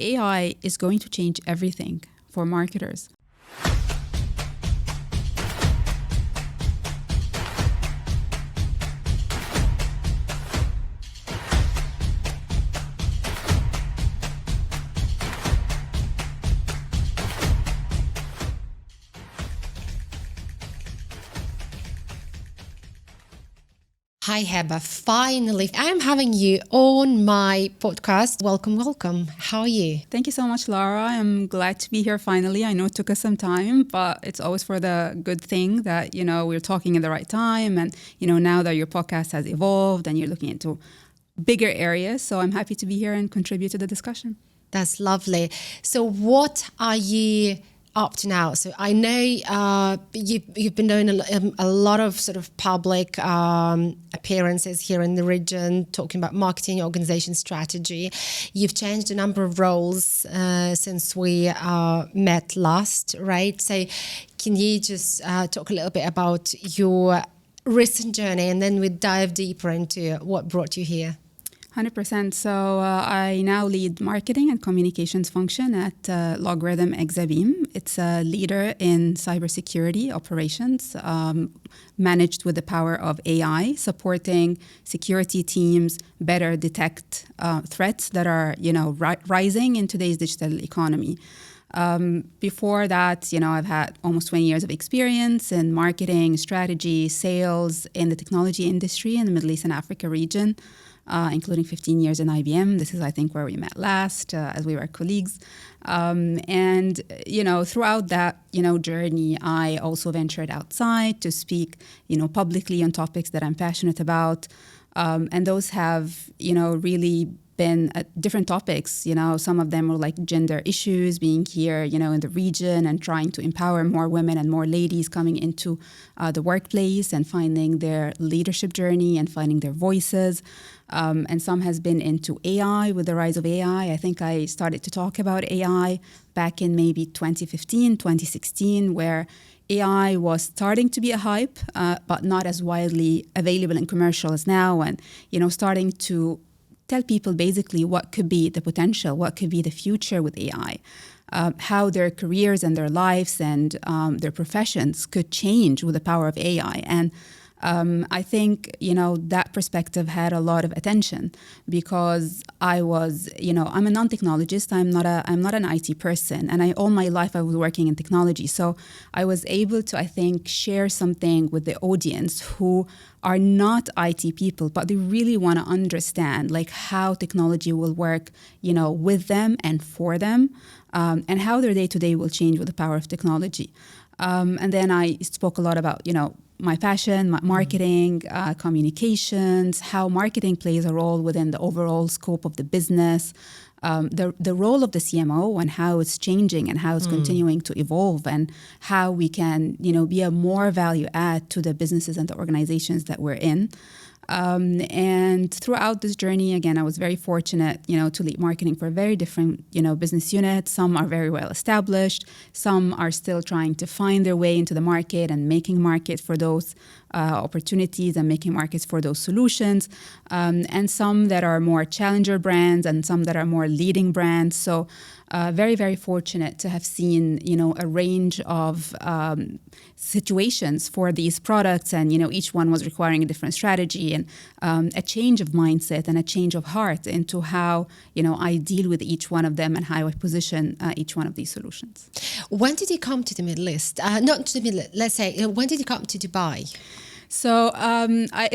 AI is going to change everything for marketers. Hi, Heba. Finally, I'm having you on my podcast. Welcome, welcome. How are you? Thank you so much, Lara. I'm glad to be here finally. I know it took us some time, but it's always for the good thing that, we're talking at the right time. And, now that your podcast has evolved and you're looking into bigger areas. So I'm happy to be here and contribute to the discussion. That's lovely. So what are you up to now? So I know you've been doing a lot of sort of public appearances here in the region, talking about marketing, organization strategy. You've changed a number of roles since we met last, right? So can you just talk a little bit about your recent journey, and then we dive deeper into what brought you here? 100%. So I now lead marketing and communications function at LogRhythm Exabeam. It's a leader in cybersecurity operations, managed with the power of AI, supporting security teams better detect threats that are, rising in today's digital economy. Before that, I've had almost 20 years of experience in marketing, strategy, sales in the technology industry in the Middle East and Africa region. Including 15 years in IBM. This is, I think, where we met last, as we were colleagues. And throughout that, journey, I also ventured outside to speak, publicly on topics that I'm passionate about. And those have, really been different topics. Some of them were like gender issues, being here, in the region and trying to empower more women and more ladies coming into the workplace and finding their leadership journey and finding their voices. And some has been into AI. With the rise of AI, I think I started to talk about AI back in maybe 2015, 2016, where AI was starting to be a hype, but not as widely available and commercial as now. And, starting to tell people basically what could be the potential, what could be the future with AI, how their careers and their lives and their professions could change with the power of AI. And I think, that perspective had a lot of attention because I was, I'm a non-technologist. I'm not an IT person. And all my life I was working in technology. So I was able to, I think, share something with the audience who are not IT people, but they really want to understand like how technology will work, with them and for them, and how their day-to-day will change with the power of technology. And then I spoke a lot about, my passion, my marketing, communications, how marketing plays a role within the overall scope of the business, the role of the CMO and how it's changing and how it's continuing to evolve, and how we can, be a more value add to the businesses and the organizations that we're in. And throughout this journey, again, I was very fortunate, to lead marketing for very different, business units. Some are very well established. Some are still trying to find their way into the market and making market for those opportunities and making markets for those solutions. And some that are more challenger brands and some that are more leading brands. So very, very fortunate to have seen, a range of situations for these products. And, each one was requiring a different strategy and a change of mindset and a change of heart into how, I deal with each one of them and how I position each one of these solutions. When did you come to the Middle East? Not to the Middle East, let's say, when did you come to Dubai? So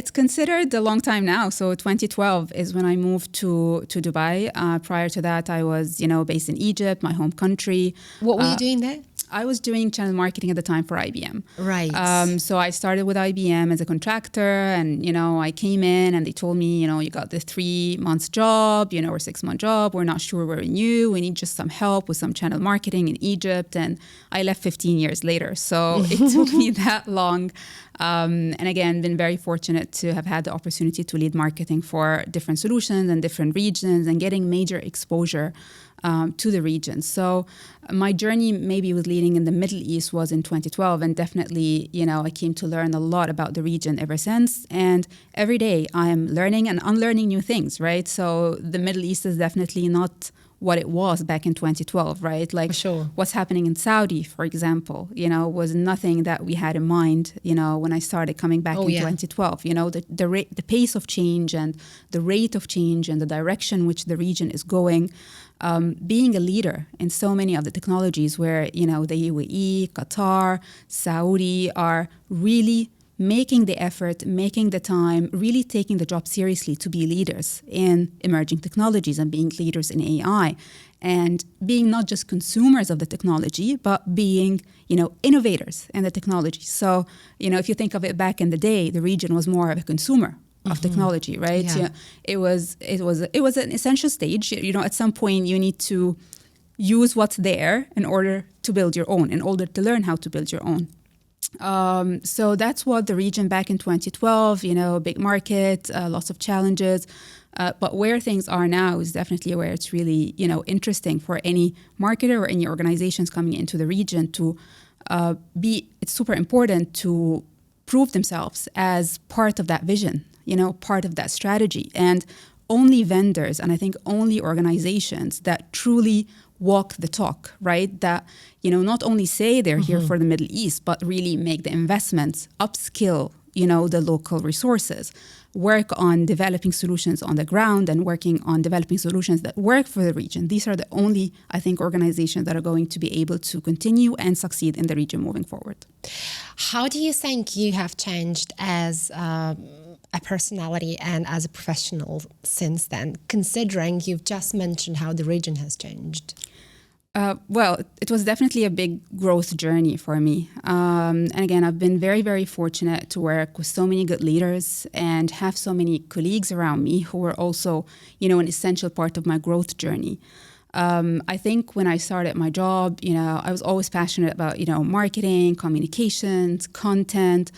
it's considered a long time now. So 2012 is when I moved to Dubai. Prior to that, I was, based in Egypt, my home country. What were you doing there? I was doing channel marketing at the time for IBM. Right. So I started with IBM as a contractor, and I came in and they told me, you got the 3 months job, or 6 month job. We're not sure we're new. We need just some help with some channel marketing in Egypt. And I left 15 years later. So it took me that long. And again, been very fortunate to have had the opportunity to lead marketing for different solutions and different regions and getting major exposure to the region. So my journey maybe with leading in the Middle East was in 2012, and definitely, I came to learn a lot about the region ever since. And every day I am learning and unlearning new things, right? So the Middle East is definitely not what it was back in 2012, right? Like sure. What's happening in Saudi, for example, was nothing that we had in mind, when I started coming back in 2012. The pace of change and the rate of change and the direction which the region is going. Being a leader in so many of the technologies where, the UAE, Qatar, Saudi are really making the effort, making the time, really taking the job seriously to be leaders in emerging technologies and being leaders in AI and being not just consumers of the technology, but being, innovators in the technology. So, if you think of it back in the day, the region was more of a consumer of technology, right? Yeah. It was an essential stage. At some point you need to use what's there in order to build your own, in order to learn how to build your own. So that's what the region back in 2012, big market, lots of challenges. But where things are now is definitely where it's really, interesting for any marketer or any organizations coming into the region to it's super important to prove themselves as part of that vision, part of that strategy. And only vendors, and I think only organizations that truly walk the talk, right? That, not only say they're here for the Middle East, but really make the investments, upskill, the local resources, work on developing solutions on the ground and working on developing solutions that work for the region. These are the only, I think, organizations that are going to be able to continue and succeed in the region moving forward. How do you think you have changed as a personality and as a professional since then, considering you've just mentioned how the region has changed? Well, it was definitely a big growth journey for me. And again, I've been very, very fortunate to work with so many good leaders and have so many colleagues around me who were also, an essential part of my growth journey. I think when I started my job, I was always passionate about, marketing, communications, content.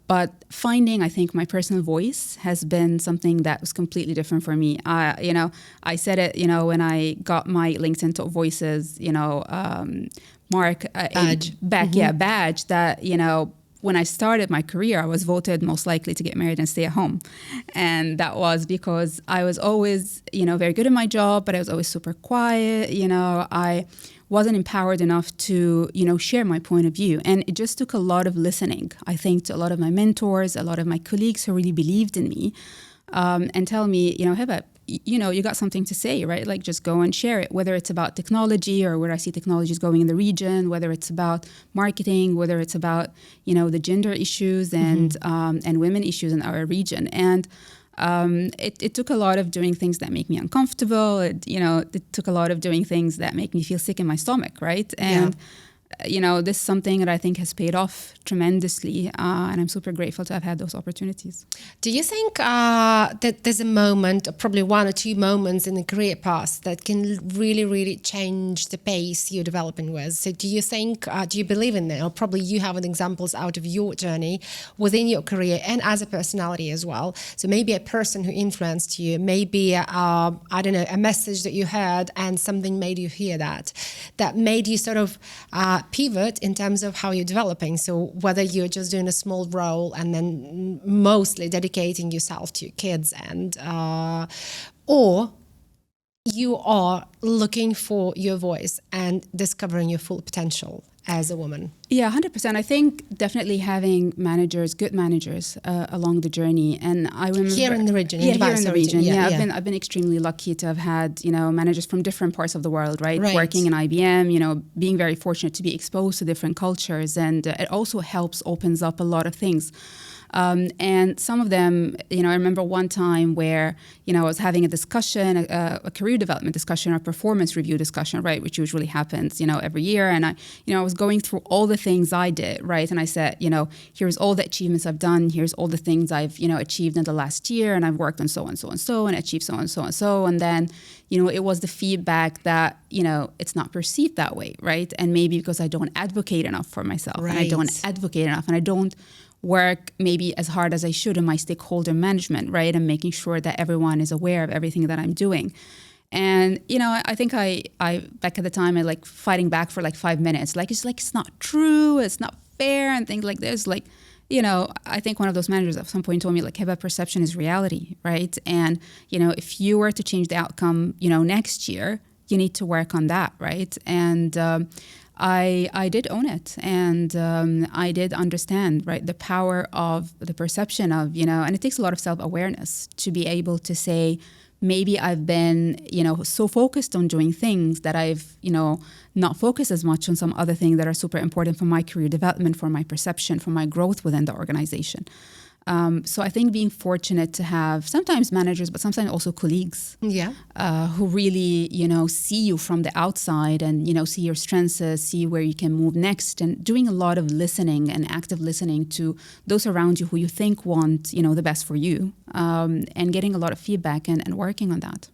But finding, I think, my personal voice has been something that was completely different for me. I said it, when I got my LinkedIn Top Voices, mark badge badge that, when I started my career, I was voted most likely to get married and stay at home. And that was because I was always, very good at my job, but I was always super quiet. I wasn't empowered enough to, share my point of view. And it just took a lot of listening, I think, to a lot of my mentors, a lot of my colleagues who really believed in me and tell me, Heba, you got something to say, right? Like just go and share it, whether it's about technology or where I see technologies going in the region, whether it's about marketing, whether it's about, the gender issues and women issues in our region. And it took a lot of doing things that make me uncomfortable. It took a lot of doing things that make me feel sick in my stomach, right? And this is something that I think has paid off tremendously, and I'm super grateful to have had those opportunities. Do you think that there's a moment, or probably one or two moments in the career path that can really, really change the pace you're developing with? So do you think, do you believe in that? Or probably you have examples out of your journey within your career and as a personality as well. So maybe a person who influenced you, maybe, a message that you heard and something made you hear that made you sort of pivot in terms of how you're developing. So whether you're just doing a small role and then mostly dedicating yourself to your kids and or you are looking for your voice and discovering your full potential as a woman. Yeah, 100%. I think definitely having good managers along the journey. And I remember here in the region. Here in the region. Yeah. I've been extremely lucky to have had, managers from different parts of the world, right? Working in IBM, being very fortunate to be exposed to different cultures. And it also opens up a lot of things. And some of them, I remember one time where, I was having a discussion, a career development discussion, or performance review discussion, right, which usually happens, every year. And I was going through all the things I did, right? And I said, here's all the achievements I've done. Here's all the things I've, achieved in the last year. And I've worked on so and so and so and achieved so and so and so. And then, it was the feedback that, it's not perceived that way, right? And maybe because I don't advocate enough for myself and I don't advocate enough and I don't work maybe as hard as I should in my stakeholder management, right? And making sure that everyone is aware of everything that I'm doing. And, I think I back at the time, I fighting back for 5 minutes. It's not true. It's not fair and things like this. I think one of those managers at some point told me, like, Heba, perception is reality, right? And, if you were to change the outcome, next year, you need to work on that, right? And I did own it, and I did understand, right, the power of the perception of, and it takes a lot of self-awareness to be able to say, maybe I've been, so focused on doing things that I've, not focused as much on some other things that are super important for my career development, for my perception, for my growth within the organization. So I think being fortunate to have sometimes managers, but sometimes also colleagues, who really, see you from the outside and, see your strengths, see where you can move next, and doing a lot of listening and active listening to those around you who you think want, the best for you, and getting a lot of feedback and working on that.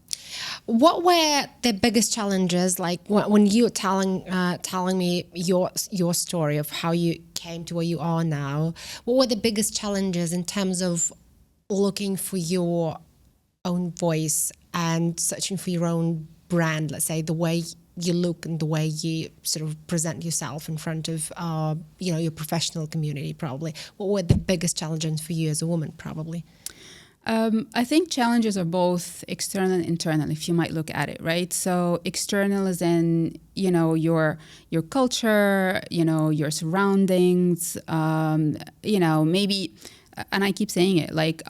What were the biggest challenges, like when you were telling me your story of how you came to where you are now? What were the biggest challenges in terms of looking for your own voice and searching for your own brand, let's say, the way you look and the way you sort of present yourself in front of your professional community? Probably what were the biggest challenges for you as a woman? Probably I think challenges are both external and internal, if you might look at it, right? So external is in, your culture, your surroundings, maybe, and I keep saying it, like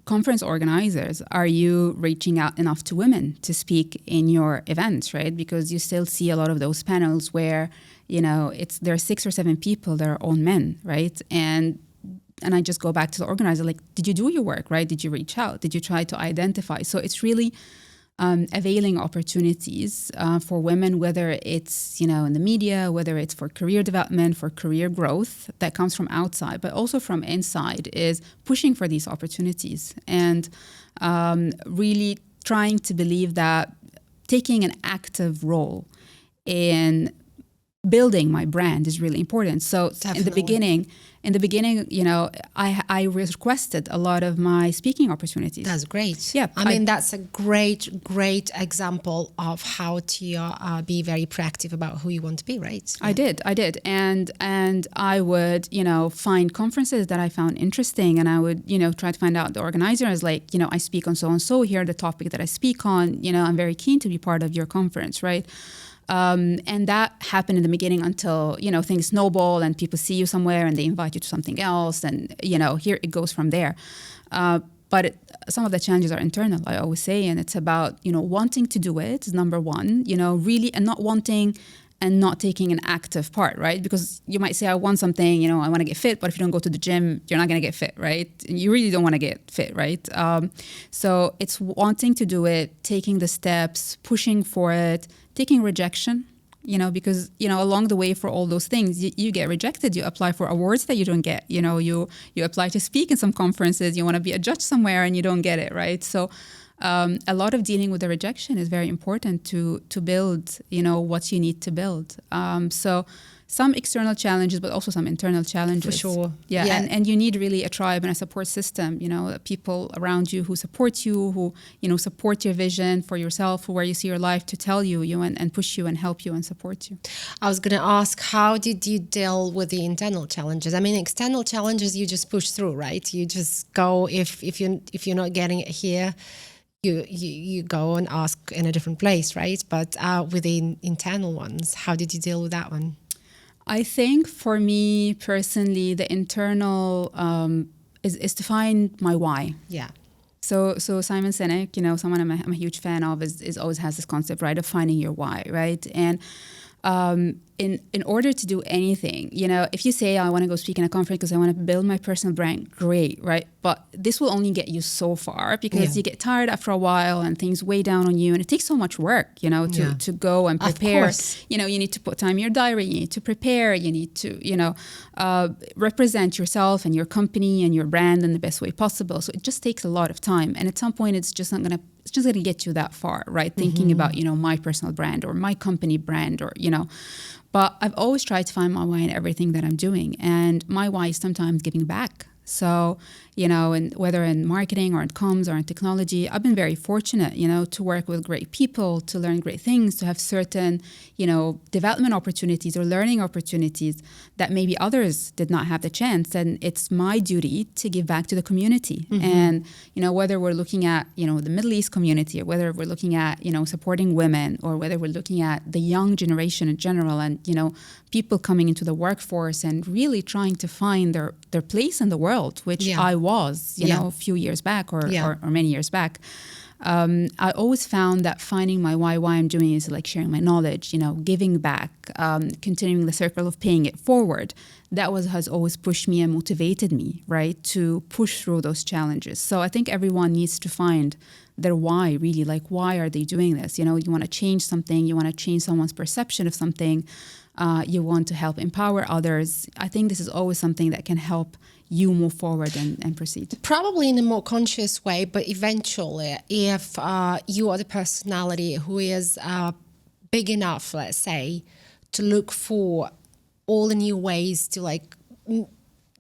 conference organizers, are you reaching out enough to women to speak in your events, right? Because you still see a lot of those panels where, there are 6 or 7 people that are all men, right? And I just go back to the organizer, like, did you do your work, right? Did you reach out? Did you try to identify? So it's really availing opportunities for women, whether it's, in the media, whether it's for career development, for career growth that comes from outside, but also from inside, is pushing for these opportunities and really trying to believe that taking an active role in building my brand is really important. So Definitely. in the beginning, I requested a lot of my speaking opportunities. That's great. Yeah, I mean, that's a great example of how to be very proactive about who you want to be, right? Yeah. I did. And I would, find conferences that I found interesting, and I would, try to find out the organizers, like, I speak on so-and-so, here are the topic that I speak on, I'm very keen to be part of your conference, right? And that happened in the beginning until, things snowball and people see you somewhere and they invite you to something else. And, here it goes from there. But some of the challenges are internal, I always say. And it's about, wanting to do it is number one, really, and not wanting and not taking an active part, right? Because you might say, I want something, I want to get fit, but if you don't go to the gym, you're not going to get fit, right? And you really don't want to get fit, right? So it's wanting to do it, taking the steps, pushing for it, taking rejection, because, along the way for all those things, you get rejected. You apply for awards that you don't get, you apply to speak in some conferences, you want to be a judge somewhere and you don't get it, right? So a lot of dealing with the rejection is very important to build, what you need to build. So some external challenges, but also some internal challenges. For sure. Yeah. And you need really a tribe and a support system, people around you who support you, who, support your vision for yourself, where you see your life, to tell you, and push you and help you and support you. I was going to ask, how did you deal with the internal challenges? I mean, external challenges, you just push through, right? You just go, if you're not getting it here, you go and ask in a different place, right? But with the internal ones, how did you deal with that one? I think for me personally, the internal is to find my why. Yeah. So Simon Sinek, someone I'm a huge fan of, is always has this concept, right, of finding your why, right? And in order to do anything, if you say, I want to go speak in a conference because I want to build my personal brand, great, right? But this will only get you so far, because you get tired after a while and things weigh down on you, and it takes so much work, to go and prepare. Of course. You need to put time in your diary, you need to prepare, you need to, represent yourself and your company and your brand in the best way possible. So it just takes a lot of time. And at some point, it's just going to get you that far, right? Thinking about, my personal brand or my company brand, or, But I've always tried to find my why in everything that I'm doing. And my why is sometimes giving back. So, and whether in marketing or in comms or in technology, I've been very fortunate, to work with great people, to learn great things, to have certain, development opportunities or learning opportunities that maybe others did not have the chance. And it's my duty to give back to the community. And, whether we're looking at, the Middle East community, or whether we're looking at, supporting women, or whether we're looking at the young generation in general, and, people coming into the workforce and really trying to find their place in the world, which I was, a few years back or many years back. I always found that finding my why I'm doing is like sharing my knowledge, giving back, continuing the circle of paying it forward. That has always pushed me and motivated me, right, to push through those challenges. So I think everyone needs to find their why, really, like, why are they doing this? You want to change something, you want to change someone's perception of something, you want to help empower others. I think this is always something that can help you move forward and proceed. Probably in a more conscious way, but eventually, if you are the personality who is big enough, let's say, to look for all the new ways to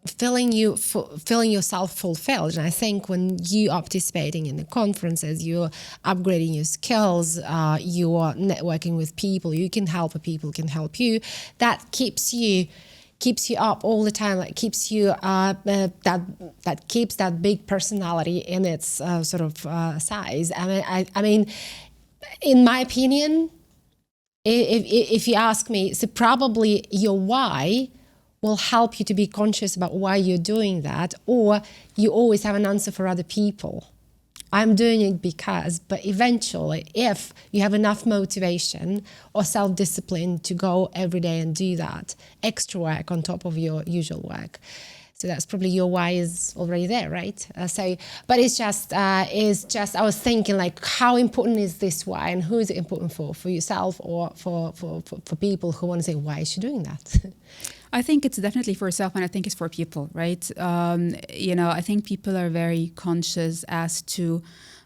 feeling yourself fulfilled. And I think when you are participating in the conferences, you're upgrading your skills, you are networking with people, you can help people can help you, that keeps you up all the time, like keeps you that keeps that big personality in its size. I mean, in my opinion, if you ask me, so probably your why will help you to be conscious about why you're doing that, or you always have an answer for other people. I'm doing it because, but eventually, if you have enough motivation or self-discipline to go every day and do that extra work on top of your usual work, so that's probably your why is already there, right? But it's just, I was thinking, like, how important is this why, and who is it important for yourself or for people who want to say, why is she doing that? I think it's definitely for yourself, and I think it's for people, right? I think people are very conscious as to,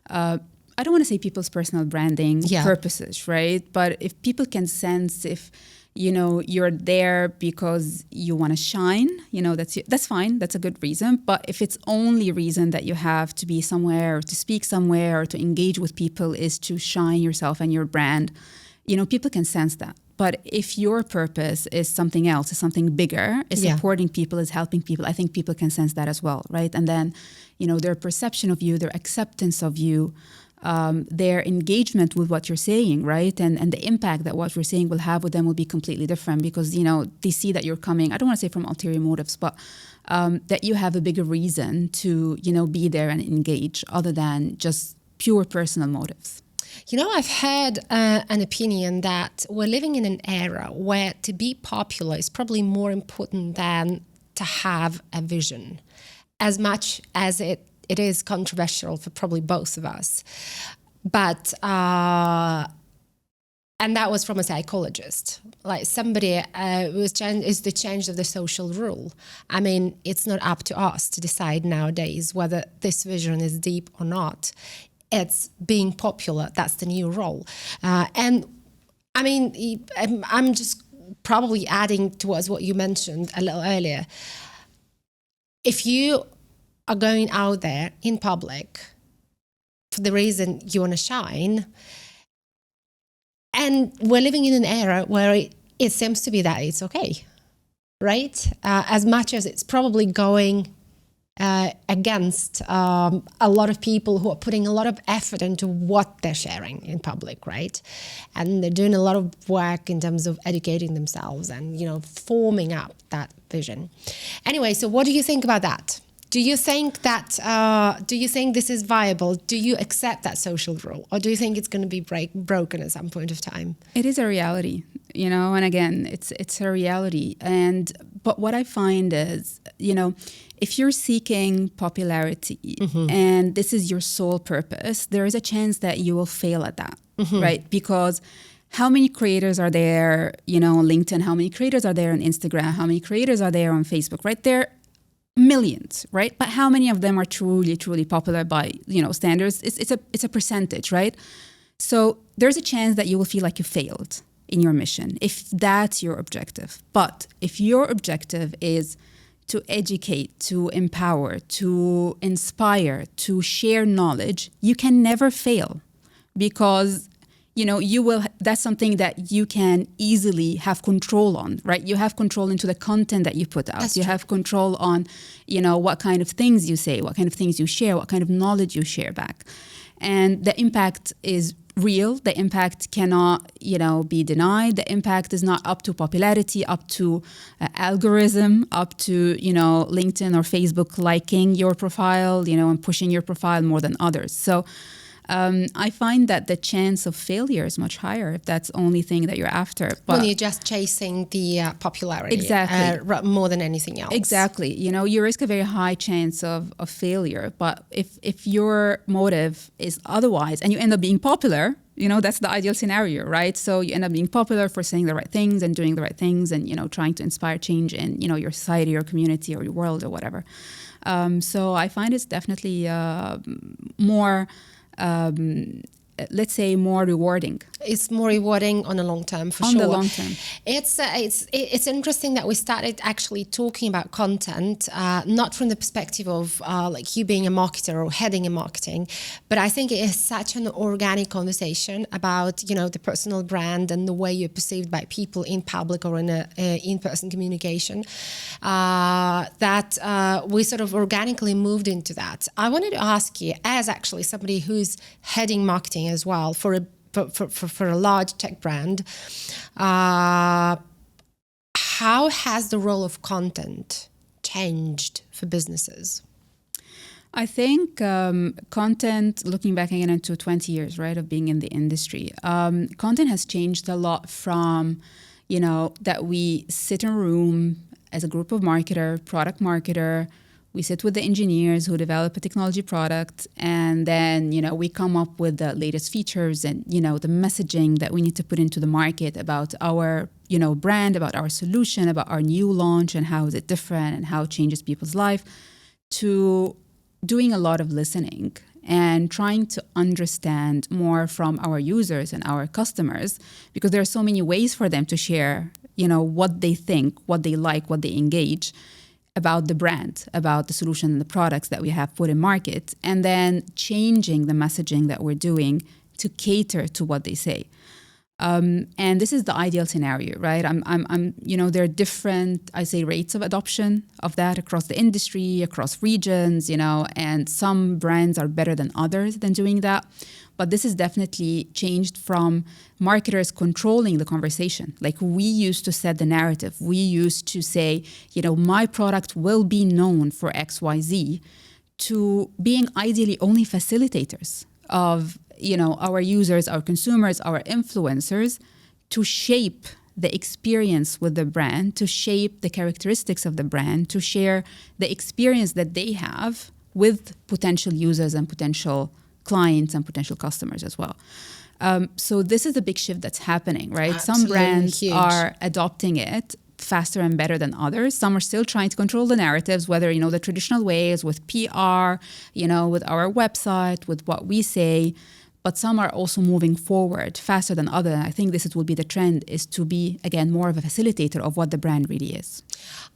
I don't want to say people's personal branding purposes, right? But if people can sense if, you're there because you want to shine, that's fine. That's a good reason. But if it's only reason that you have to be somewhere or to speak somewhere or to engage with people is to shine yourself and your brand, people can sense that. But if your purpose is something else, is something bigger, is supporting people, is helping people, I think people can sense that as well, right? And then, their perception of you, their acceptance of you, their engagement with what you're saying, right? And the impact that what you're saying will have with them will be completely different because, they see that you're coming, I don't want to say from ulterior motives, but that you have a bigger reason to, be there and engage other than just pure personal motives. I've had an opinion that we're living in an era where to be popular is probably more important than to have a vision, as much as it is controversial for probably both of us. But, and that was from a psychologist, like somebody is the change of the social rule. I mean, it's not up to us to decide nowadays whether this vision is deep or not. It's being popular. That's the new role. And I mean, I'm just probably adding towards what you mentioned a little earlier. If you are going out there in public for the reason you want to shine, and we're living in an era where it seems to be that it's okay, right? As much as it's probably going against a lot of people who are putting a lot of effort into what they're sharing in public, right? And they're doing a lot of work in terms of educating themselves and, forming up that vision. Anyway, so what do you think about that? Do you think this is viable? Do you accept that social rule? Or do you think it's going to be broken at some point of time? It is a reality, and again, it's a reality. But what I find is, if you're seeking popularity and this is your sole purpose, there is a chance that you will fail at that, right? Because how many creators are there, on LinkedIn? How many creators are there on Instagram? How many creators are there on Facebook, right? There millions, right? But how many of them are truly, truly popular by, standards? It's a percentage, right? So there's a chance that you will feel like you failed in your mission if that's your objective. But if your objective is to educate, to empower, to inspire, to share knowledge, you can never fail, because that's something that you can easily have control on, right? You have control into the content that you put out. That's you true. have control on, what kind of things you say, what kind of things you share, what kind of knowledge you share back. And the impact is real. The impact cannot, be denied. The impact is not up to popularity, up to algorithm, up to, LinkedIn or Facebook liking your profile, and pushing your profile more than others. So I find that the chance of failure is much higher if that's the only thing that you're after. But when you're just chasing the popularity, exactly, more than anything else. Exactly. You risk a very high chance of failure. But if your motive is otherwise and you end up being popular, that's the ideal scenario, right? So you end up being popular for saying the right things and doing the right things and, trying to inspire change in, your society, your community, or your world, or whatever. So I find it's definitely more... let's say more rewarding. It's more rewarding on the long term, for sure. On the long term. It's interesting that we started actually talking about content, not from the perspective of like you being a marketer or heading in marketing, but I think it is such an organic conversation about, the personal brand and the way you're perceived by people in public or in a in-person communication, that we sort of organically moved into that. I wanted to ask you, as actually somebody who's heading marketing as well for a large tech brand, how has the role of content changed for businesses? I think content, looking back again into 20 years, right, of being in the industry, content has changed a lot from, that we sit in a room as a group of product marketer, we sit with the engineers who develop a technology product, and then, we come up with the latest features and, the messaging that we need to put into the market about our, brand, about our solution, about our new launch and how is it different and how it changes people's life, to doing a lot of listening and trying to understand more from our users and our customers, because there are so many ways for them to share, what they think, what they like, what they engage about the brand, about the solution and the products that we have put in market, and then changing the messaging that we're doing to cater to what they say. And this is the ideal scenario, right? There are different, I say, rates of adoption of that across the industry, across regions, and some brands are better than others than doing that. But this has definitely changed from marketers controlling the conversation. Like, we used to set the narrative. We used to say, my product will be known for XYZ, to being ideally only facilitators of, our users, our consumers, our influencers, to shape the experience with the brand, to shape the characteristics of the brand, to share the experience that they have with potential users and potential clients and potential customers as well. So this is a big shift that's happening, right? Absolutely. Some brands Huge. are adopting it faster and better than others. Some are still trying to control the narratives, whether, the traditional ways with PR, with our website, with what we say. But some are also moving forward faster than others. I think this will be the trend, is to be, again, more of a facilitator of what the brand really is.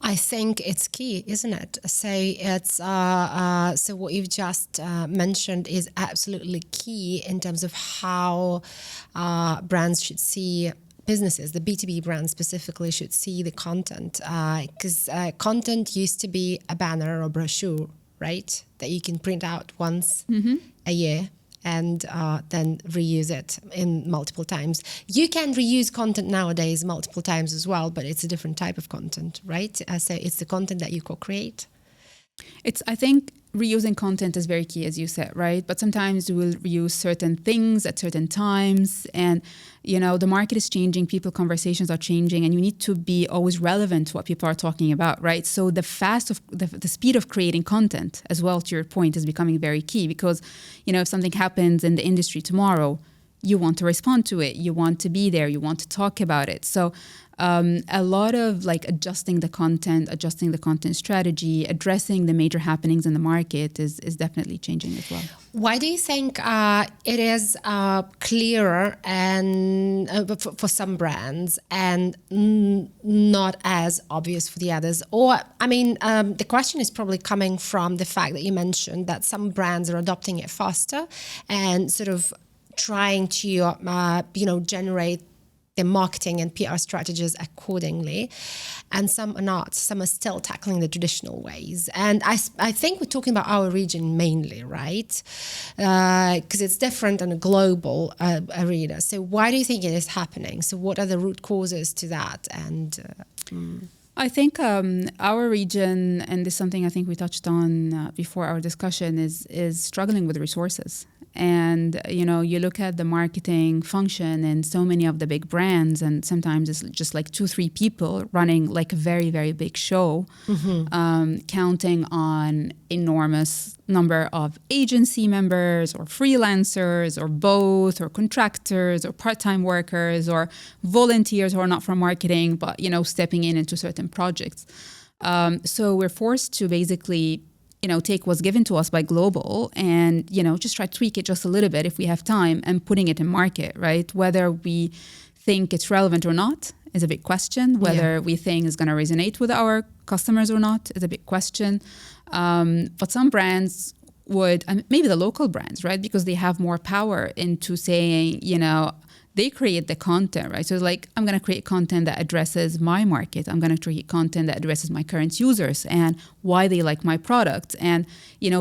I think it's key, isn't it? So it's so what you've just mentioned is absolutely key in terms of how brands should see businesses, the B2B brands specifically, should see the content, because content used to be a banner or brochure, right, that you can print out once a year and then reuse it in multiple times. You can reuse content nowadays multiple times as well, but it's a different type of content, right? So it's the content that you co-create. I think reusing content is very key, as you said, right? But sometimes we will reuse certain things at certain times, and the market is changing, conversations are changing, and you need to be always relevant to what people are talking about, right? So the speed of creating content, as well, to your point, is becoming very key, because if something happens in the industry tomorrow, you want to respond to it, you want to be there, you want to talk about it. So a lot of like adjusting the content strategy, addressing the major happenings in the market is definitely changing as well. Why do you think it is clearer and for some brands and not as obvious for the others? Or, I mean, the question is probably coming from the fact that you mentioned that some brands are adopting it faster and sort of trying to, generate their marketing and PR strategies accordingly, and some are not. Some are still tackling the traditional ways. And I think we're talking about our region mainly, right? Because it's different on a global arena. So why do you think it is happening? So what are the root causes to that? And I think our region, and this is something I think we touched on before our discussion, is struggling with resources. And, you look at the marketing function in so many of the big brands, and sometimes it's just like 2-3 people running like a very, very big show, counting on enormous number of agency members or freelancers or both, or contractors or part-time workers or volunteers who are not from marketing, but, stepping into certain projects. So we're forced to basically take what's given to us by global and, just try to tweak it just a little bit if we have time and putting it in market, right? Whether we think it's relevant or not is a big question. Whether we think it's going to resonate with our customers or not is a big question. But some brands would, maybe the local brands, right? Because they have more power into saying, they create the content, right? So like, I'm going to create content that addresses my market. I'm going to create content that addresses my current users and why they like my product, and,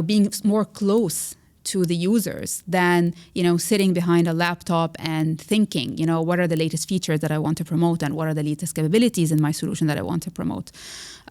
being more close to the users than, sitting behind a laptop and thinking, what are the latest features that I want to promote and what are the latest capabilities in my solution that I want to promote.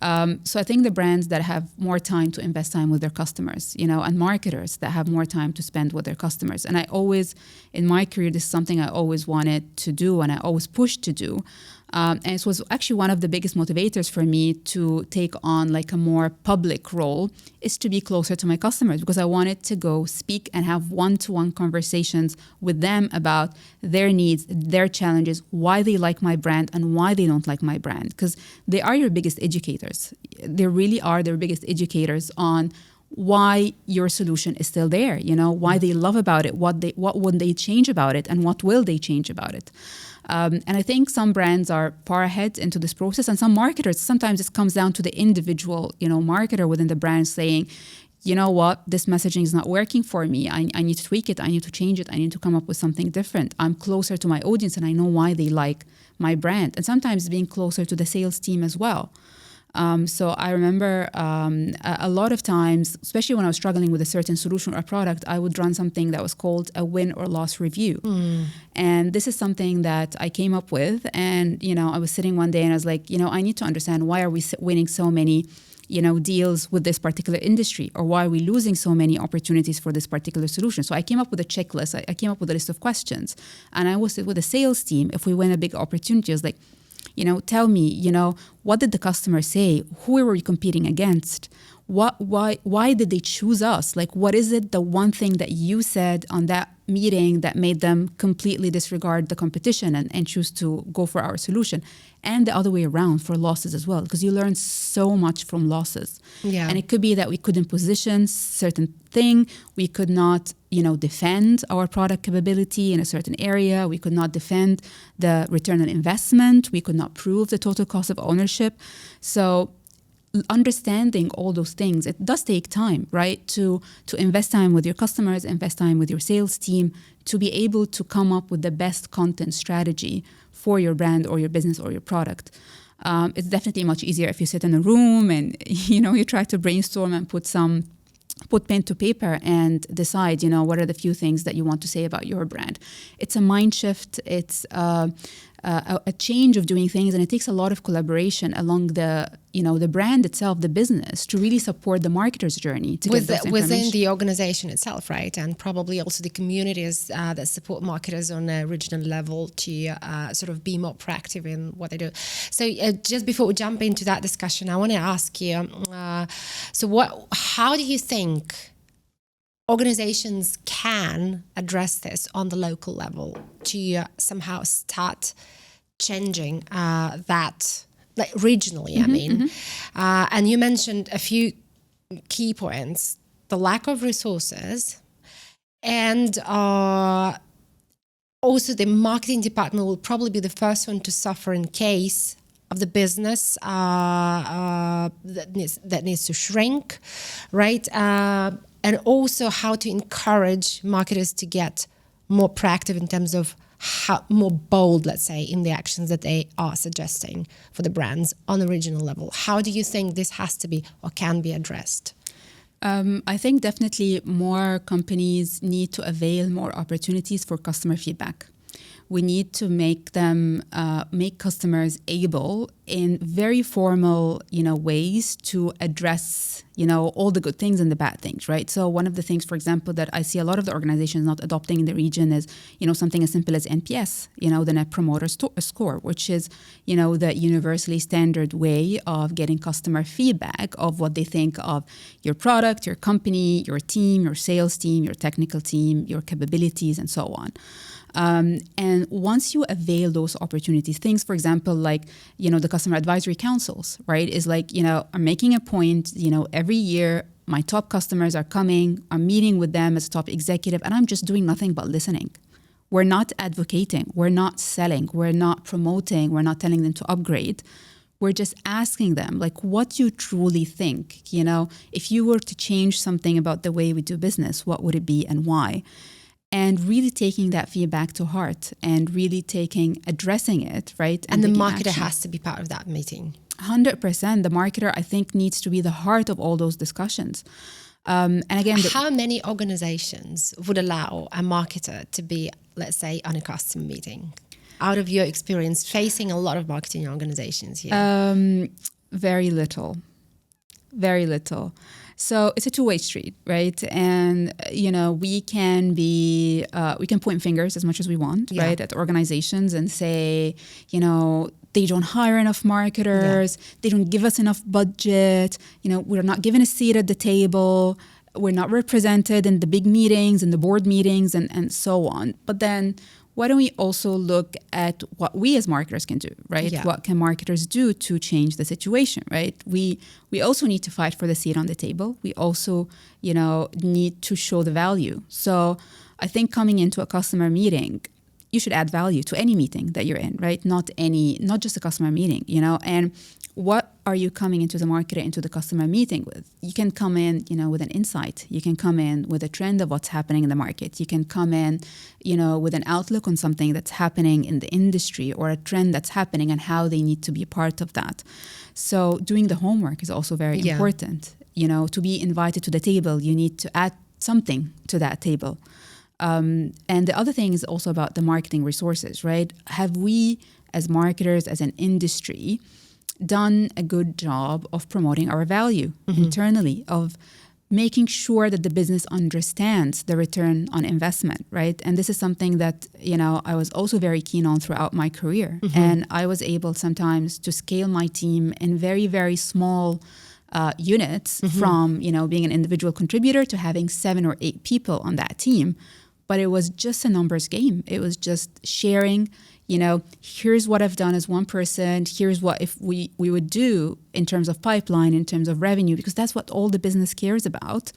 So I think the brands that have more time to invest time with their customers, and marketers that have more time to spend with their customers. And I always, in my career, this is something I always wanted to do and I always pushed to do. And it was actually one of the biggest motivators for me to take on like a more public role, is to be closer to my customers, because I wanted to go speak and have one-to-one conversations with them about their needs, their challenges, why they like my brand and why they don't like my brand. Because they are your biggest educators. They really are their biggest educators on why your solution is still there, why they love about it, what would they change about it, and what will they change about it. And I think some brands are far ahead into this process, and some marketers, sometimes it comes down to the individual, marketer within the brand saying, you know what, this messaging is not working for me. I need to tweak it. I need to change it. I need to come up with something different. I'm closer to my audience and I know why they like my brand. And sometimes being closer to the sales team as well. So I remember a lot of times, especially when I was struggling with a certain solution or a product, I would run something that was called a win or loss review. And this is something that I came up with. And, I was sitting one day and I was like, I need to understand, why are we winning so many, deals with this particular industry, or why are we losing so many opportunities for this particular solution? So I came up with a checklist. I came up with a list of questions, and I was with the sales team. If we win a big opportunity, I was like, tell me, what did the customer say? Who were we competing against? Why did they choose us? Like, what is it, the one thing that you said on that meeting that made them completely disregard the competition and choose to go for our solution? And the other way around for losses as well, because you learn so much from losses. Yeah. And it could be that we couldn't position certain thing. We could not, defend our product capability in a certain area. We could not defend the return on investment. We could not prove the total cost of ownership. So understanding all those things, it does take time, right? To invest time with your customers, invest time with your sales team, to be able to come up with the best content strategy for your brand or your business or your product. It's definitely much easier if you sit in a room and, you try to brainstorm and put pen to paper and decide, what are the few things that you want to say about your brand. It's a mind shift. It's a change of doing things, and it takes a lot of collaboration along the brand itself, the business, to really support the marketer's journey to get those within the organization itself, right? And probably also the communities that support marketers on a regional level to sort of be more proactive in what they do. So just before we jump into that discussion, I want to ask you, how do you think organizations can address this on the local level to somehow start changing that, like regionally, I mean. And you mentioned a few key points: the lack of resources, and also the marketing department will probably be the first one to suffer in case of the business that needs to shrink, right? And also how to encourage marketers to get more proactive in terms of more bold, let's say, in the actions that they are suggesting for the brands on a regional level. How do you think this has to be or can be addressed? I think definitely more companies need to avail more opportunities for customer feedback. We need to make them make customers able in very formal, ways to address, all the good things and the bad things, right? So one of the things, for example, that I see a lot of the organizations not adopting in the region is, something as simple as NPS, the Net Promoter Score, which is, the universally standard way of getting customer feedback of what they think of your product, your company, your team, your sales team, your technical team, your capabilities, and so on. And once you avail those opportunities, things, for example, like, the customer advisory councils, right, is like, I'm making a point, every year my top customers are coming, I'm meeting with them as a top executive, and I'm just doing nothing but listening. We're not advocating, we're not selling, we're not promoting, we're not telling them to upgrade. We're just asking them, like, what you truly think, if you were to change something about the way we do business, what would it be and why? And really taking that feedback to heart and really addressing it, right? And the marketer has to be part of that meeting. 100%. The marketer, I think, needs to be the heart of all those discussions. And again, how many organizations would allow a marketer to be, let's say, on a customer meeting? Out of your experience, facing a lot of marketing organizations here. Very little. Very little. So it's a two-way street, right? And, we can point fingers as much as we want, right, at organizations and say, they don't hire enough marketers, they don't give us enough budget, we're not given a seat at the table, we're not represented in the big meetings and the board meetings and so on. But then why don't we also look at what we as marketers can do, right? Yeah. What can marketers do to change the situation, right? We also need to fight for the seat on the table. We also, need to show the value. So I think coming into a customer meeting, you should add value to any meeting that you're in, right? Not just a customer meeting, and what are you coming into the marketer, into the customer meeting with? You can come in, with an insight. You can come in with a trend of what's happening in the market. You can come in, with an outlook on something that's happening in the industry or a trend that's happening and how they need to be part of that. So doing the homework is also very important. To be invited to the table, you need to add something to that table. And the other thing is also about the marketing resources, right? Have we, as marketers, as an industry, done a good job of promoting our value internally, of making sure that the business understands the return on investment, right? And this is something that, I was also very keen on throughout my career. And I was able sometimes to scale my team in very, very small units from, being an individual contributor to having 7 or 8 people on that team. But it was just a numbers game. It was just sharing, here's what I've done as one person. Here's what if we would do in terms of pipeline, in terms of revenue, because that's what all the business cares about.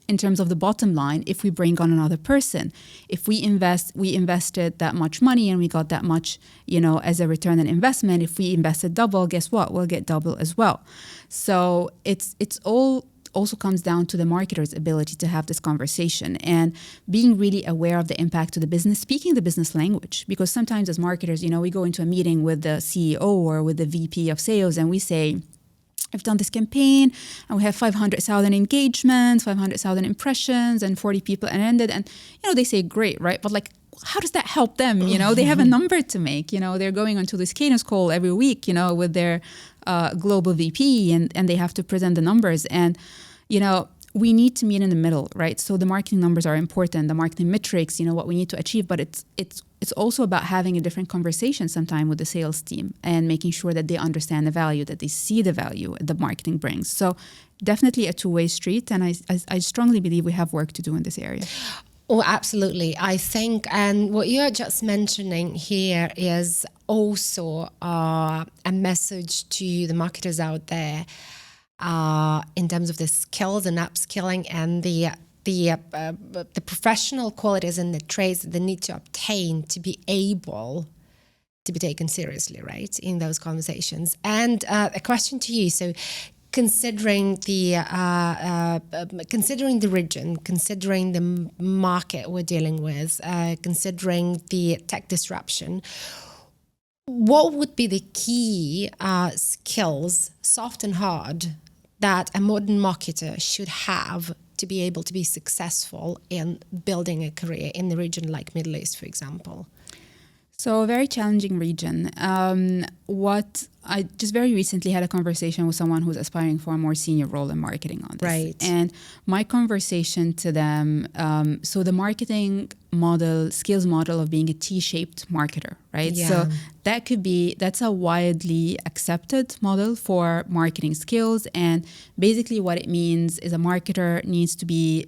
In terms of the bottom line, if we bring on another person, if we invested that much money and we got that much, as a return on investment. If we invested double, guess what? We'll get double as well. So it's all also comes down to the marketer's ability to have this conversation and being really aware of the impact to the business, speaking the business language. Because sometimes as marketers, we go into a meeting with the CEO or with the VP of sales and we say, I've done this campaign and we have 500,000 engagements, 500,000 impressions and 40 people ended. And, they say, great, right? But like, how does that help them? They have a number to make. They're going onto this cadence call every week, with their global VP and they have to present the numbers. And, we need to meet in the middle, right? So the marketing numbers are important, the marketing metrics, what we need to achieve, but it's it's also about having a different conversation sometime with the sales team and making sure that they understand the value, that they see the value the marketing brings. So definitely a two-way street. And I strongly believe we have work to do in this area. Oh, absolutely. I think, and what you're just mentioning here is also a message to the marketers out there in terms of the skills and upskilling and the professional qualities and the traits that they need to obtain to be able to be taken seriously, right, in those conversations. And a question to you. So considering the region, considering the market we're dealing with, considering the tech disruption, what would be the key skills, soft and hard, that a modern marketer should have to be able to be successful in building a career in the region like Middle East, for example? So a very challenging region. What I just very recently had a conversation with someone who's aspiring for a more senior role in marketing on this. Right. And my conversation to them, so the marketing model, skills model of being a T-shaped marketer, right? Yeah. So that's a widely accepted model for marketing skills. And basically what it means is a marketer needs to be,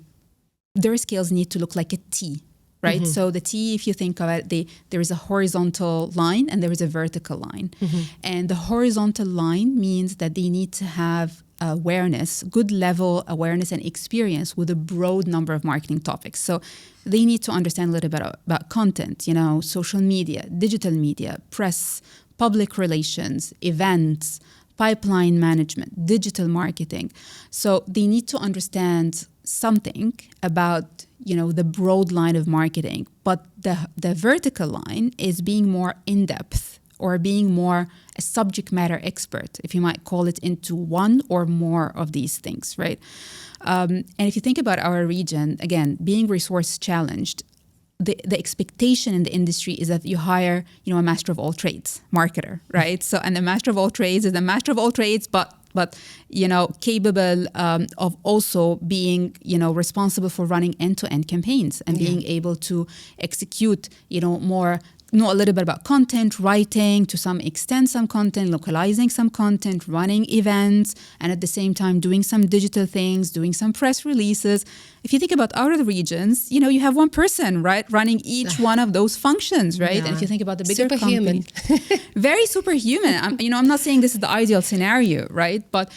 their skills need to look like a T. Right. Mm-hmm. So the T, if you think of it, there is a horizontal line and there is a vertical line. Mm-hmm. And the horizontal line means that they need to have awareness, good level awareness and experience with a broad number of marketing topics. So they need to understand a little bit about content, social media, digital media, press, public relations, events, pipeline management, digital marketing. So they need to understand something about the broad line of marketing, but the vertical line is being more in-depth or being more a subject matter expert, if you might call it, into one or more of these things, right? And if you think about our region, again, being resource challenged, the expectation in the industry is that you hire, a master of all trades marketer, right? So, and the master of all trades is a master of all trades, but capable of also being, responsible for running end-to-end campaigns and being able to execute, know a little bit about content, writing to some extent some content, localizing some content, running events, and at the same time doing some digital things, doing some press releases. If you think about other regions, you have one person, right, running each one of those functions, right? Yeah. And if you think about the bigger superhuman. companies, very superhuman. I'm not saying this is the ideal scenario, right? But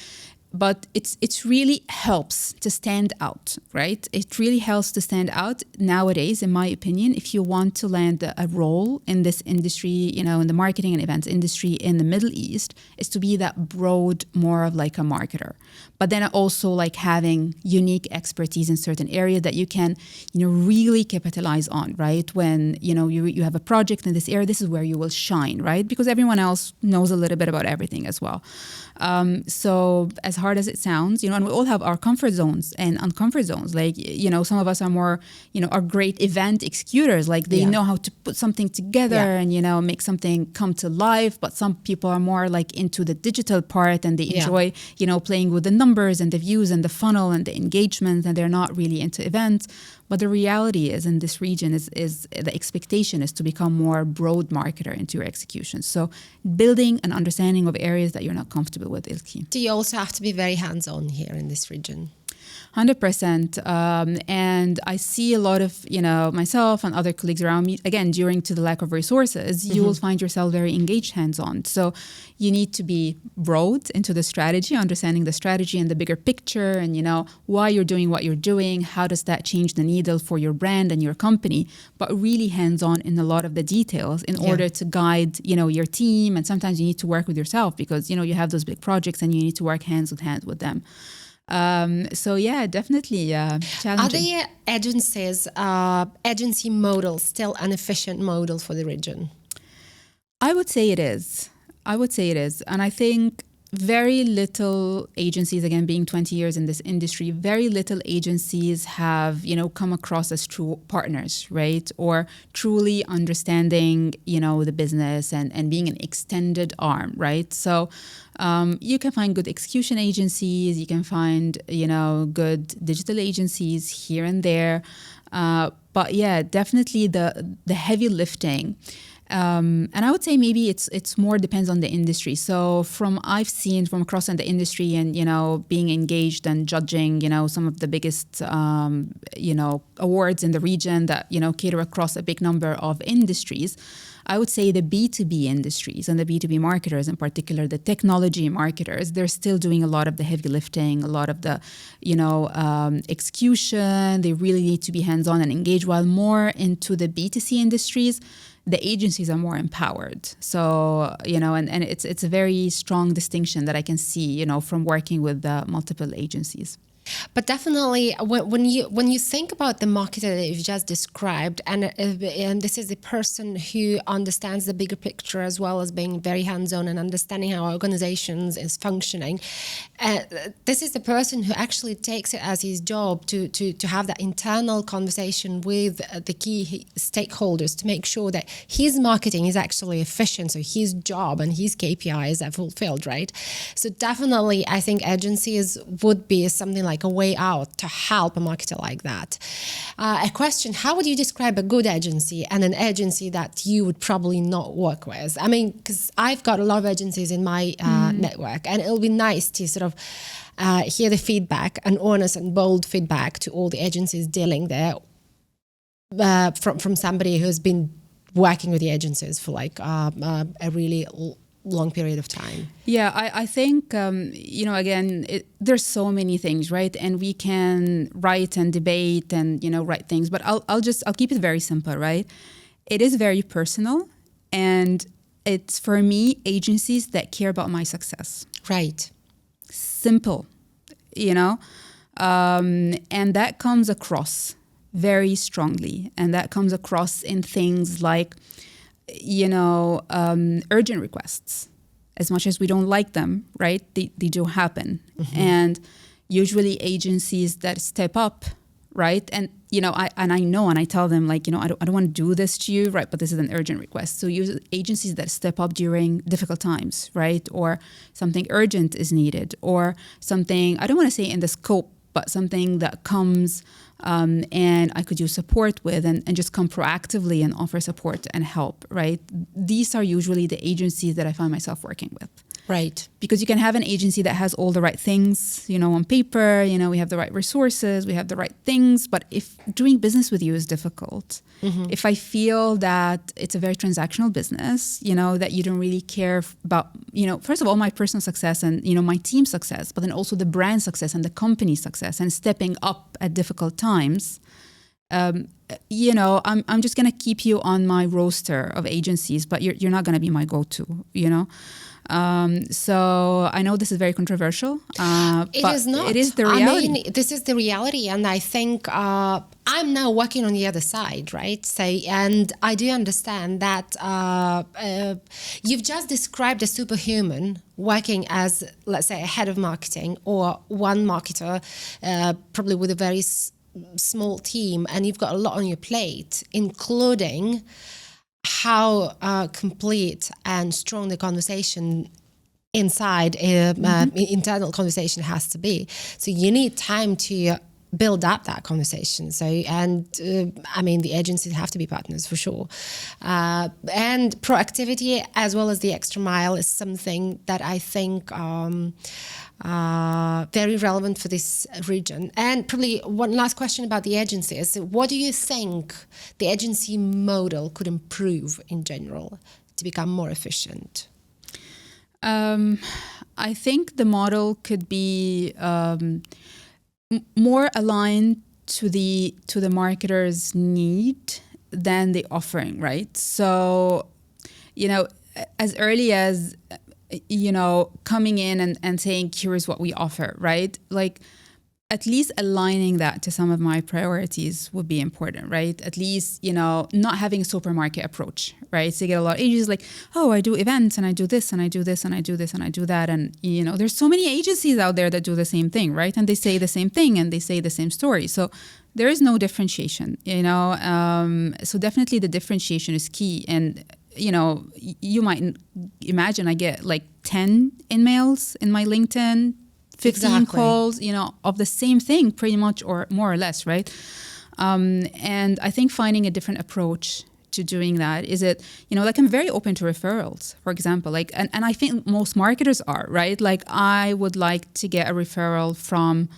it's really helps to stand out, right? It really helps to stand out nowadays, in my opinion, if you want to land a role in this industry, in the marketing and events industry in the Middle East, is to be that broad, more of like a marketer. But then also like having unique expertise in certain areas that you can, really capitalize on, right? When, you have a project in this area, this is where you will shine, right? Because everyone else knows a little bit about everything as well. So as hard as it sounds, and we all have our comfort zones and uncomfort zones. Like, some of us are more, are great event executors. Like they know how to put something together and, make something come to life. But some people are more like into the digital part and they enjoy, playing with the numbers and the views and the funnel and the engagement, and they're not really into events. But the reality is in this region is the expectation is to become more broad marketer into your execution. So building an understanding of areas that you're not comfortable with is key. Do you also have to be very hands-on here in this region? 100%. And I see a lot of, myself and other colleagues around me, again, due to the lack of resources, you will find yourself very engaged hands-on. So you need to be broad into the strategy, understanding the strategy and the bigger picture and, why you're doing what you're doing. How does that change the needle for your brand and your company? But really hands-on in a lot of the details in order to guide, your team. And sometimes you need to work with yourself because, you have those big projects and you need to work hand in hand with them. Definitely challenging. Are the agency model still an efficient model for the region? I would say it is. And I think very little agencies, again, being 20 years in this industry, very little agencies have, come across as true partners, right? Or truly understanding, the business and being an extended arm, right? So you can find good execution agencies, you can find, good digital agencies here and there. But yeah, definitely the heavy lifting. And I would say maybe it's more depends on the industry. So I've seen from across in the industry and, being engaged and judging, some of the biggest, awards in the region that, cater across a big number of industries. I would say the B2B industries and the B2B marketers in particular, the technology marketers, they're still doing a lot of the heavy lifting, a lot of the, execution. They really need to be hands-on and engaged, while more into the B2C industries, the agencies are more empowered. So, and it's a very strong distinction that I can see, from working with multiple agencies. But definitely, when you think about the marketer that you've just described, and this is the person who understands the bigger picture as well as being very hands-on and understanding how organizations is functioning, this is the person who actually takes it as his job to have that internal conversation with the key stakeholders to make sure that his marketing is actually efficient, so his job and his KPIs are fulfilled, right? So definitely, I think agencies would be something like a way out to help a marketer like that. A question, how would you describe a good agency and an agency that you would probably not work with? I mean, because I've got a lot of agencies in my network, and it'll be nice to sort of hear the feedback, and honest and bold feedback to all the agencies dealing there from somebody who's been working with the agencies for like a really long period of time. Yeah, I think, again, there's so many things, right? And we can write and debate and, write things, but I'll keep it very simple, right? It is very personal, and it's, for me, agencies that care about my success. Right. Simple, and that comes across very strongly. And that comes across in things like, urgent requests. As much as we don't like them, right? They do happen. Mm-hmm. And usually agencies that step up, right? And, I tell them, like, I don't want to do this to you, right? But this is an urgent request. So agencies that step up during difficult times, right? Or something urgent is needed, or something, I don't want to say in the scope, but something that comes and I could use support with, and just come proactively and offer support and help, right? These are usually the agencies that I find myself working with. Right. Because you can have an agency that has all the right things, on paper, we have the right resources, we have the right things, but if doing business with you is difficult, mm-hmm. if I feel that it's a very transactional business, that you don't really care about, first of all, my personal success and, my team's success, but then also the brand success and the company success and stepping up at difficult times, I'm just going to keep you on my roster of agencies, but you're not going to be my go-to, So I know this is very controversial, but it is the reality. I mean, this is the reality. And I think I'm now working on the other side, right? So, and I do understand that you've just described a superhuman working as, let's say, a head of marketing or one marketer, probably with a very small team, and you've got a lot on your plate, including how complete and strong the conversation inside internal conversation has to be. So you need time to build up that conversation. So, and the agencies have to be partners for sure. And proactivity as well as the extra mile is something that I think very relevant for this region. And probably one last question about the agencies. What do you think the agency model could improve in general to become more efficient? I think the model could be more aligned to the marketer's need than the offering, right? So, as early as coming in and saying, here's what we offer, right? Like, at least aligning that to some of my priorities would be important, right? At least, not having a supermarket approach, right? So you get a lot of agencies like, oh, I do events and I do this and I do this and I do this and I do that. And, there's so many agencies out there that do the same thing, right? And they say the same thing and they say the same story. So there is no differentiation, So definitely the differentiation is key. And, you might imagine I get like 10 emails in my LinkedIn, 15 calls, of the same thing pretty much, or more or less, right? And I think finding a different approach to doing that is it, like I'm very open to referrals, for example, like, and I think most marketers are, right? Like I would like to get a referral from,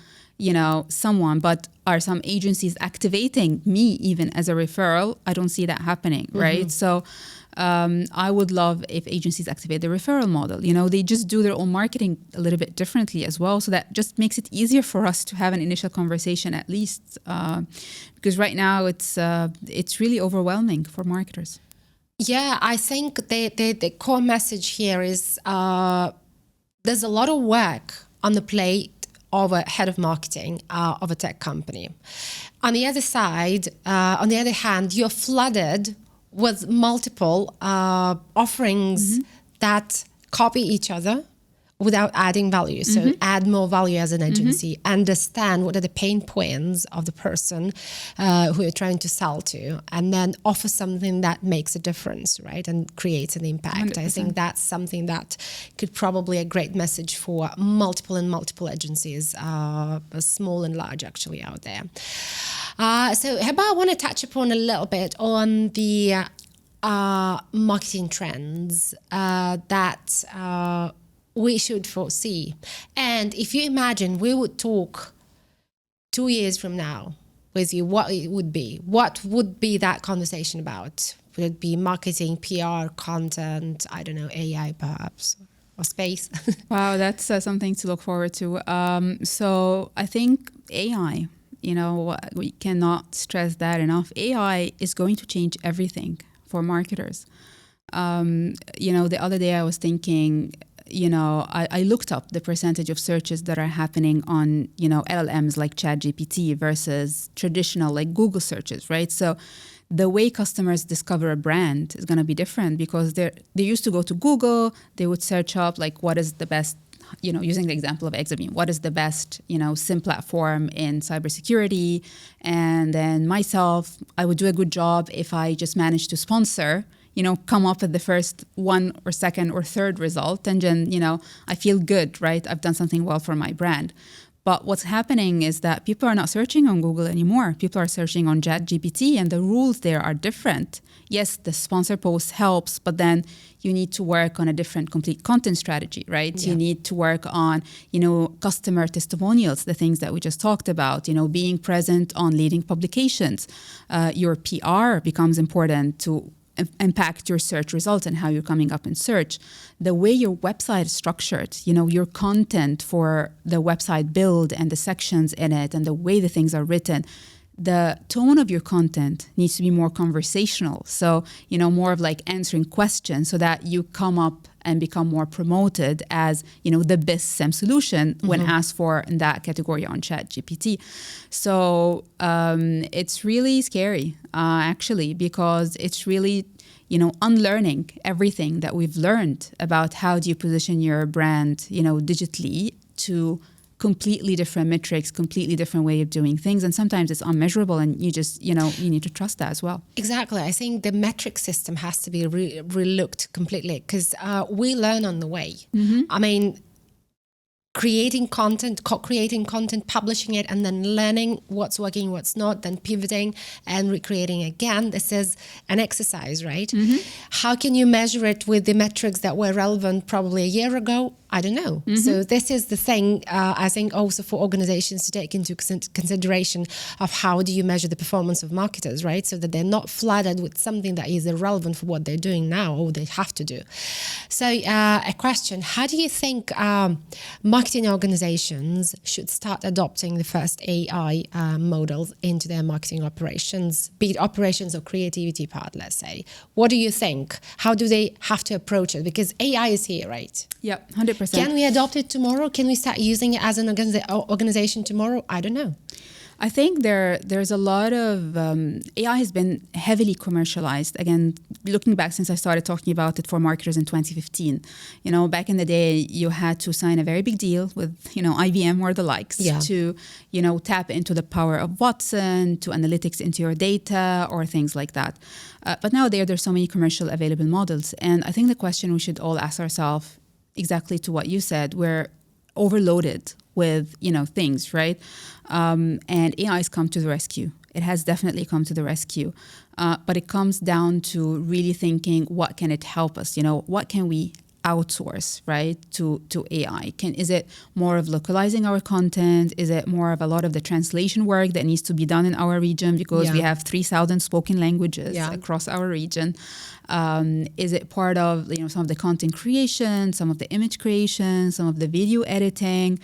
someone, but are some agencies activating me even as a referral? I don't see that happening, right? So I would love if agencies activate the referral model. They just do their own marketing a little bit differently as well. So that just makes it easier for us to have an initial conversation at least. Because right now it's really overwhelming for marketers. Yeah, I think the core message here is there's a lot of work on the plate of a head of marketing of a tech company. On the other side, on the other hand, you're flooded with multiple offerings that copy each other without adding value. So add more value as an agency, understand what are the pain points of the person who you're trying to sell to, and then offer something that makes a difference, right? And creates an impact. 100%. I think that's something that could probably a great message for multiple agencies, small and large actually out there. So Heba, I want to touch upon a little bit on the marketing trends that we should foresee. And if you imagine we would talk 2 years from now with you, what it would be? What would be that conversation about? Would it be marketing, PR, content, I don't know, AI perhaps, or space? Wow, that's something to look forward to. So I think AI, we cannot stress that enough. AI is going to change everything for marketers. The other day I was thinking, I looked up the percentage of searches that are happening on, LLMs like ChatGPT versus traditional like Google searches, right? So the way customers discover a brand is going to be different because they used to go to Google, they would search up like what is the best, using the example of Exabeam, what is the best, SIM platform in cybersecurity? And then myself, I would do a good job if I just managed to sponsor, come up with the first one or second or third result. And then, I feel good, right? I've done something well for my brand. But what's happening is that people are not searching on Google anymore. People are searching on ChatGPT, and the rules there are different. Yes, the sponsor post helps, but then you need to work on a different complete content strategy, right? Yeah. You need to work on, customer testimonials, the things that we just talked about, being present on leading publications. Your PR becomes important to impact your search results and how you're coming up in search. The way your website is structured, your content for the website build and the sections in it and the way the things are written, the tone of your content needs to be more conversational. So, more of like answering questions so that you come up and become more promoted as, the best SEM solution when asked for in that category on ChatGPT. So it's really scary, actually, because it's really, unlearning everything that we've learned about how do you position your brand, digitally to completely different metrics, completely different way of doing things. And sometimes it's unmeasurable and you just, you need to trust that as well. Exactly. I think the metric system has to be re-looked completely because we learn on the way. I mean, creating content, co-creating content, publishing it, and then learning what's working, what's not, then pivoting and recreating again. This is an exercise, right? How can you measure it with the metrics that were relevant probably a year ago? I don't know. So this is the thing, I think also for organizations to take into consideration of how do you measure the performance of marketers, right? So that they're not flooded with something that is irrelevant for what they're doing now or they have to do. So a question, how do you think marketing organizations should start adopting the first AI models into their marketing operations, be it operations or creativity part, let's say? What do you think? How do they have to approach it? Because AI is here, right? Yeah, 100%. Can we adopt it tomorrow? Can we start using it as an organization tomorrow? I don't know. I think there's a lot of AI has been heavily commercialized. Again, looking back since I started talking about it for marketers in 2015, back in the day, you had to sign a very big deal with, IBM or the likes to, tap into the power of Watson, to analytics into your data or things like that. But now there's so many commercial available models. And I think the question we should all ask ourselves, exactly to what you said, we're overloaded with, things, right? And AI has come to the rescue. it has definitely come to the rescue. But it comes down to really thinking, what can it help us? What can we outsource, right, to AI? Is it more of localizing our content? Is it more of a lot of the translation work that needs to be done in our region, because we have 3,000 spoken languages across our region? Is it part of some of the content creation, some of the image creation, some of the video editing?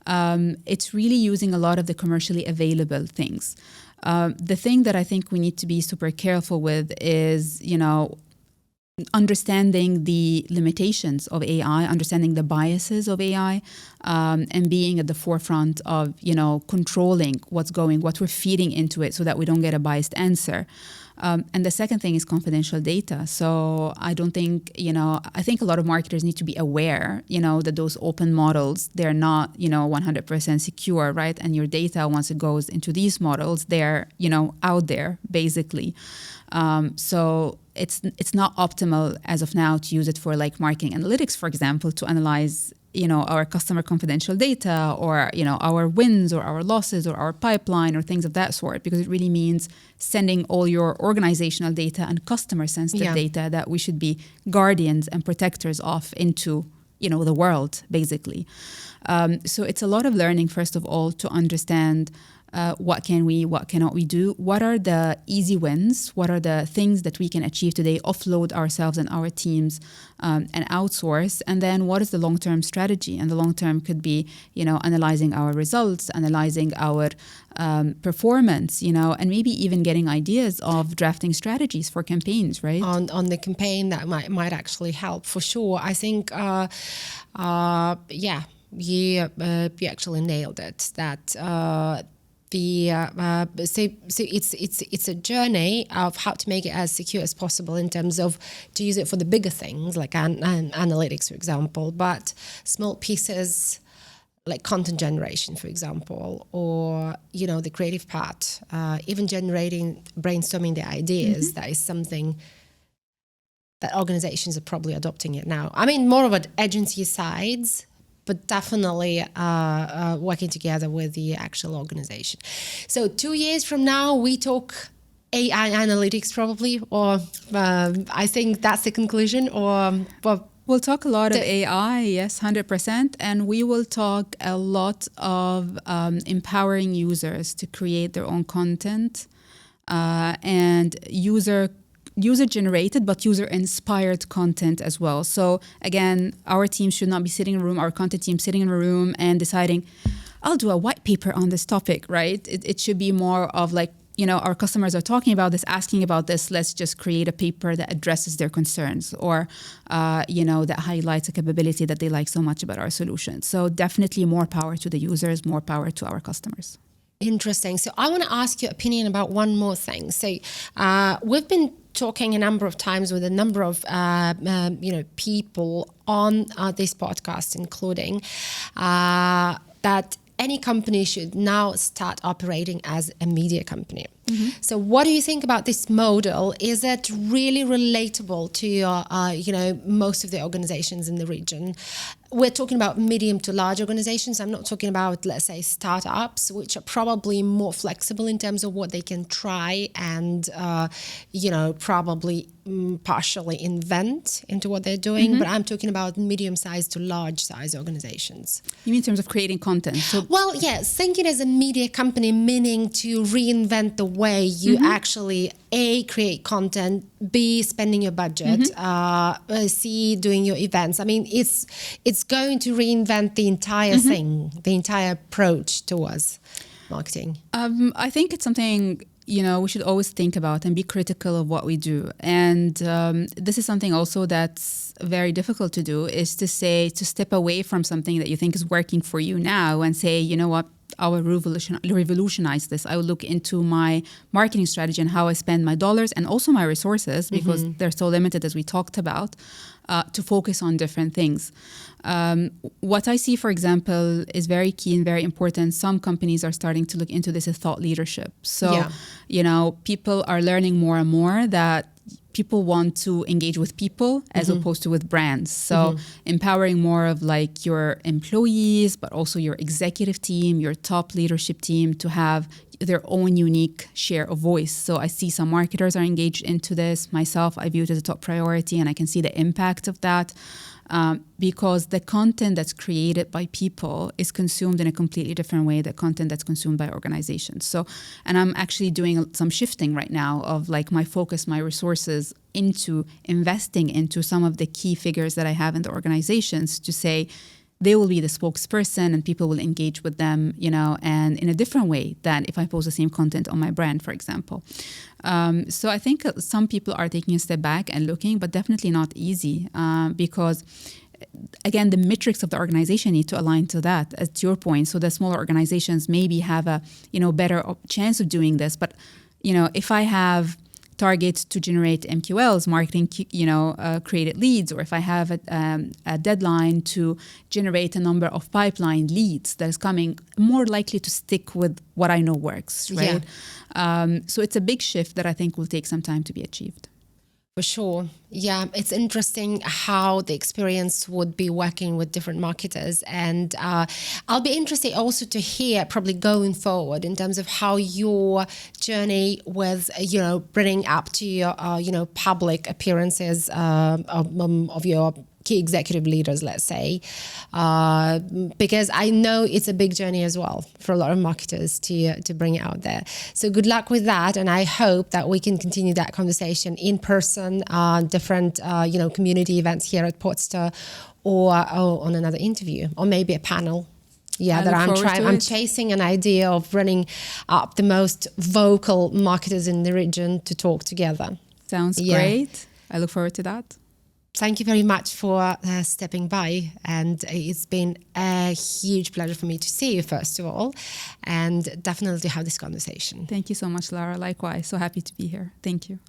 It's really using a lot of the commercially available things. The thing that I think we need to be super careful with is, understanding the limitations of AI, understanding the biases of AI, and being at the forefront of, controlling what we're feeding into it so that we don't get a biased answer. And the second thing is confidential data. So I don't think, I think a lot of marketers need to be aware, that those open models, they're not, 100% secure, right? And your data, once it goes into these models, they're, out there, basically. So it's not optimal as of now to use it for like marketing analytics, for example, to analyze, our customer confidential data, or, our wins or our losses or our pipeline or things of that sort, because it really means sending all your organizational data and customer sensitive data that we should be guardians and protectors of into, the world, basically. So it's a lot of learning, first of all, to understand what cannot we do? What are the easy wins? What are the things that we can achieve today, offload ourselves and our teams and outsource? And then what is the long-term strategy? And the long-term could be, analyzing our results, analyzing our performance, and maybe even getting ideas of drafting strategies for campaigns, right? On the campaign, that might actually help for sure. I think, you actually nailed it. That so it's a journey of how to make it as secure as possible, in terms of to use it for the bigger things like analytics, for example, but small pieces like content generation, for example, or the creative part, even brainstorming the ideas. That is something that organizations are probably adopting it now. I mean, more of an agency sides, but definitely working together with the actual organization. So 2 years from now, we talk AI analytics probably, or I think that's the conclusion, or... We'll talk a lot of AI, yes, 100%. And we will talk a lot of empowering users to create their own content and user-generated, but user-inspired content as well. So again, our team should not be sitting in a room, our content team sitting in a room and deciding, I'll do a white paper on this topic, right? It should be more of like, our customers are talking about this, asking about this, let's just create a paper that addresses their concerns, or, that highlights a capability that they like so much about our solution. So definitely more power to the users, more power to our customers. Interesting. So I want to ask your opinion about one more thing. So we've been talking a number of times with a number of people on this podcast, including that any company should now start operating as a media company. So what do you think about this model? Is it really relatable to most of the organizations in the region? We're talking about medium to large organizations. I'm not talking about, let's say, startups, which are probably more flexible in terms of what they can try and, probably partially invent into what they're doing. But I'm talking about medium-sized to large-sized organizations. You mean in terms of creating content? Well, yes, thinking as a media company, meaning to reinvent the way you actually, A, create content, B, spending your budget, C, doing your events. I mean, it's going to reinvent the entire thing, the entire approach towards marketing. I think it's something, we should always think about and be critical of what we do. And this is something also that's very difficult to do, is to step away from something that you think is working for you now and say, you know what, I will revolutionize this. I will look into my marketing strategy and how I spend my dollars and also my resources, because they're so limited, as we talked about, to focus on different things. What I see, for example, is very key and very important. Some companies are starting to look into this as thought leadership. So, people are learning more and more that people want to engage with people as opposed to with brands. So empowering more of like your employees, but also your executive team, your top leadership team, to have their own unique share of voice. So I see some marketers are engaged into this. Myself, I view it as a top priority, and I can see the impact of that. Because the content that's created by people is consumed in a completely different way than content that's consumed by organizations. So, and I'm actually doing some shifting right now of like my focus, my resources into investing into some of the key figures that I have in the organizations to say they will be the spokesperson and people will engage with them, and in a different way than if I post the same content on my brand, for example. So I think some people are taking a step back and looking, but definitely not easy because, again, the metrics of the organization need to align to that, as to your point. So the smaller organizations maybe have a better chance of doing this. But if I have targets to generate MQLs, marketing, created leads, or if I have a deadline to generate a number of pipeline leads that is coming, more likely to stick with what I know works, right? Yeah. So it's a big shift that I think will take some time to be achieved. For sure. Yeah, it's interesting how the experience would be working with different marketers. And I'll be interested also to hear probably going forward in terms of how your journey with, bringing up to your, public appearances of your key executive leaders, let's say, because I know it's a big journey as well for a lot of marketers to bring it out there. So good luck with that, and I hope that we can continue that conversation in person, different community events here at Podster, or on another interview, or maybe a panel. Yeah, that I'm chasing an idea of running up the most vocal marketers in the region to talk together. Sounds great. I look forward to that. Thank you very much for stepping by, and it's been a huge pleasure for me to see you, first of all, and definitely to have this conversation. Thank you so much, Lara. Likewise, so happy to be here. Thank you.